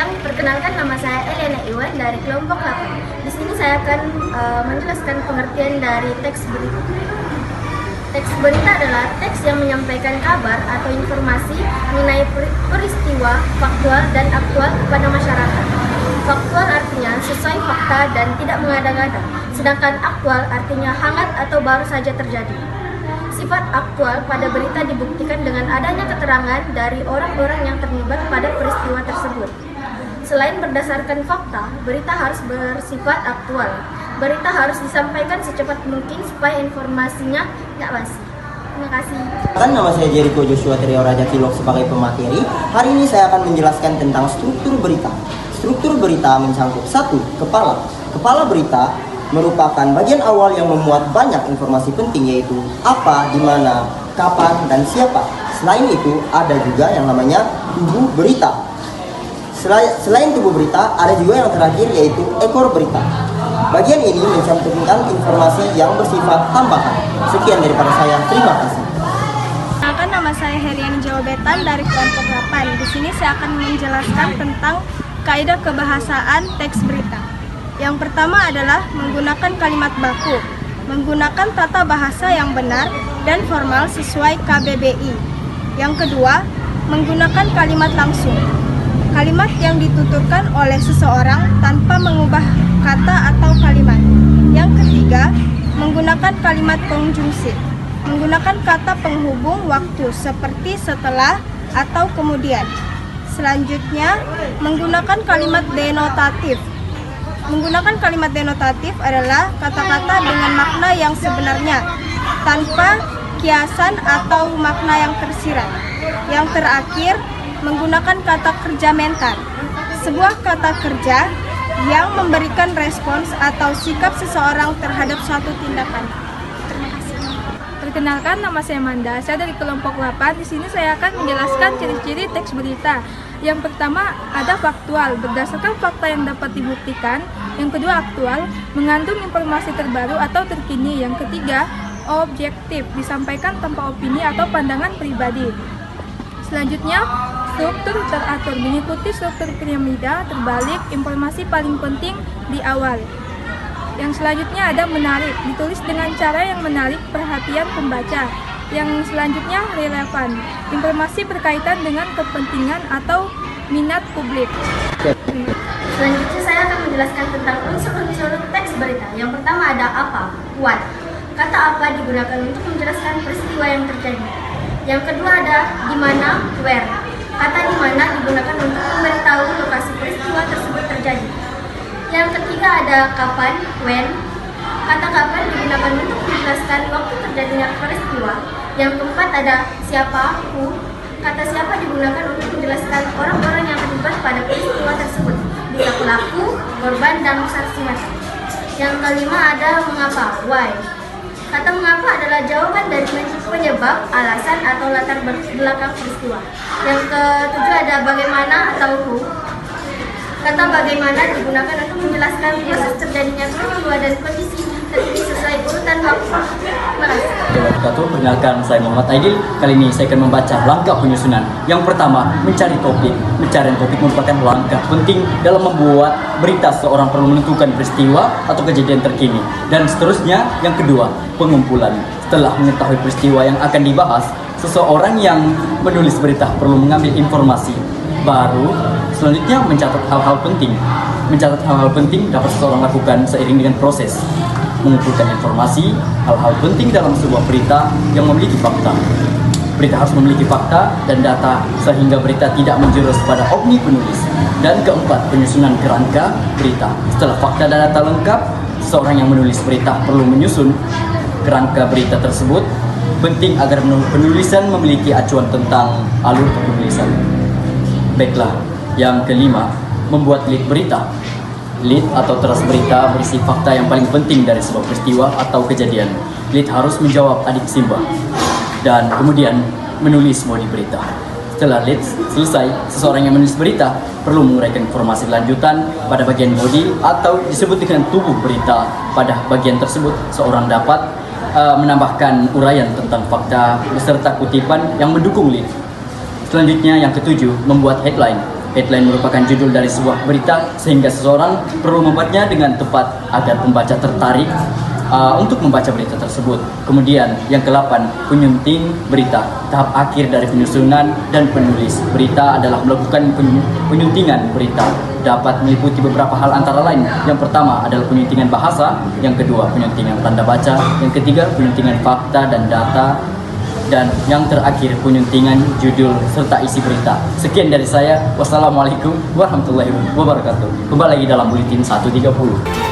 Perkenalkan, nama saya Elena Iwan dari kelompok 8. Di sini saya akan menjelaskan pengertian dari teks berita. Teks berita adalah teks yang menyampaikan kabar atau informasi mengenai peristiwa faktual dan aktual kepada masyarakat. Faktual artinya sesuai fakta dan tidak mengada-ngada, sedangkan aktual artinya hangat atau baru saja terjadi. Sifat aktual pada berita dibuktikan dengan adanya keterangan dari orang-orang yang terlibat pada peristiwa tersebut. Selain berdasarkan fakta, berita harus bersifat aktual. Berita harus disampaikan secepat mungkin supaya informasinya tidak basi. Terima kasih. Nama saya Jericho Joshua Trio Raja Kilok sebagai pemateri. Hari ini saya akan menjelaskan tentang struktur berita. Struktur berita mencakup 1. Kepala. Kepala berita merupakan bagian awal yang memuat banyak informasi penting, yaitu apa, di mana, kapan, dan siapa. Selain itu, ada juga yang namanya tubuh berita. Selain tubuh berita, ada juga yang terakhir, yaitu ekor berita. Bagian ini mencantumkan informasi yang bersifat tambahan. Sekian daripada saya, terima kasih. Perkenalkan, nama saya Heriani Jawabetan dari kelompok 8. Di sini saya akan menjelaskan tentang kaidah kebahasaan teks berita. Yang pertama adalah menggunakan kalimat baku, menggunakan tata bahasa yang benar dan formal sesuai KBBI. Yang kedua, menggunakan kalimat langsung, kalimat yang dituturkan oleh seseorang tanpa mengubah kata atau kalimat. Yang ketiga, menggunakan kalimat konjungsi, menggunakan kata penghubung waktu seperti setelah atau kemudian. Selanjutnya, menggunakan kalimat denotatif. Menggunakan kalimat denotatif adalah kata-kata dengan makna yang sebenarnya, tanpa kiasan atau makna yang tersirat. Yang terakhir, menggunakan kata kerja mental, sebuah kata kerja yang memberikan respons atau sikap seseorang terhadap suatu tindakan. Terima kasih. Perkenalkan, nama saya Manda, saya dari kelompok 8. Di sini saya akan menjelaskan ciri-ciri teks berita. Yang pertama, ada faktual, berdasarkan fakta yang dapat dibuktikan. Yang kedua, aktual, mengandung informasi terbaru atau terkini. Yang ketiga, objektif, disampaikan tanpa opini atau pandangan pribadi. Selanjutnya, struktur teratur, mengikuti struktur piramida terbalik, informasi paling penting di awal. Yang selanjutnya ada menarik, ditulis dengan cara yang menarik perhatian pembaca. Yang selanjutnya relevan, informasi berkaitan dengan kepentingan atau minat publik. Selanjutnya saya akan menjelaskan tentang unsur-unsur teks berita. Yang pertama ada apa, what. Kata apa digunakan untuk menjelaskan peristiwa yang terjadi. Yang kedua ada di mana, where. Kata di mana digunakan untuk memberitahu lokasi peristiwa tersebut terjadi. Yang ketiga ada kapan, when. Kata kapan digunakan untuk menjelaskan waktu terjadinya peristiwa. Yang keempat ada siapa, who. Kata siapa digunakan untuk menjelaskan orang-orang yang terlibat pada peristiwa tersebut, bisa pelaku, korban, dan saksi mata. Yang kelima ada mengapa, why. Kata mengapa adalah jawaban dari penyebab, alasan, atau latar belakang peristiwa. Yang ketujuh ada bagaimana atau who. Kata bagaimana digunakan untuk menjelaskan proses terjadinya peristiwa dan kondisi terkini sesuai urutan waktu. Terima kasih. Perkenalkan, saya Muhammad Aidil. Kali ini saya akan membaca langkah penyusunan. Yang pertama, mencari topik. Pencarian topik merupakan langkah penting dalam membuat berita. Seorang perlu menentukan peristiwa atau kejadian terkini. Dan seterusnya, yang kedua, pengumpulan. Setelah mengetahui peristiwa yang akan dibahas, seseorang yang menulis berita perlu mengambil informasi. Baru selanjutnya mencatat hal-hal penting. Mencatat hal-hal penting dapat seseorang lakukan seiring dengan proses mengumpulkan informasi, hal-hal penting dalam sebuah berita yang memiliki fakta. Berita harus memiliki fakta dan data sehingga berita tidak menjurus pada opini penulis. Dan keempat, penyusunan kerangka berita. Setelah fakta dan data lengkap, seorang yang menulis berita perlu menyusun kerangka berita tersebut. Penting agar penulisan memiliki acuan tentang alur penulisan. Baiklah, yang kelima, membuat lead berita. Lead atau teras berita berisi fakta yang paling penting dari sebuah peristiwa atau kejadian. Lead harus menjawab adik Simba dan kemudian menulis bodi berita. Setelah lead selesai, seseorang yang menulis berita perlu menguraikan informasi lanjutan pada bagian bodi atau disebut dengan tubuh berita. Pada bagian tersebut, seorang dapat menambahkan uraian tentang fakta beserta kutipan yang mendukung lead. Selanjutnya yang ketujuh, membuat headline. Headline merupakan judul dari sebuah berita sehingga seseorang perlu membuatnya dengan tepat agar pembaca tertarik untuk membaca berita tersebut. Kemudian yang ke-8, penyunting berita. Tahap akhir dari penyusunan dan penulis berita adalah melakukan penyuntingan berita. Dapat meliputi beberapa hal antara lain. Yang pertama adalah penyuntingan bahasa, yang kedua penyuntingan tanda baca, yang ketiga penyuntingan fakta dan data, dan yang terakhir penyuntingan judul serta isi berita. Sekian dari saya. Wassalamualaikum warahmatullahi wabarakatuh. Kembali lagi dalam Buletin 130.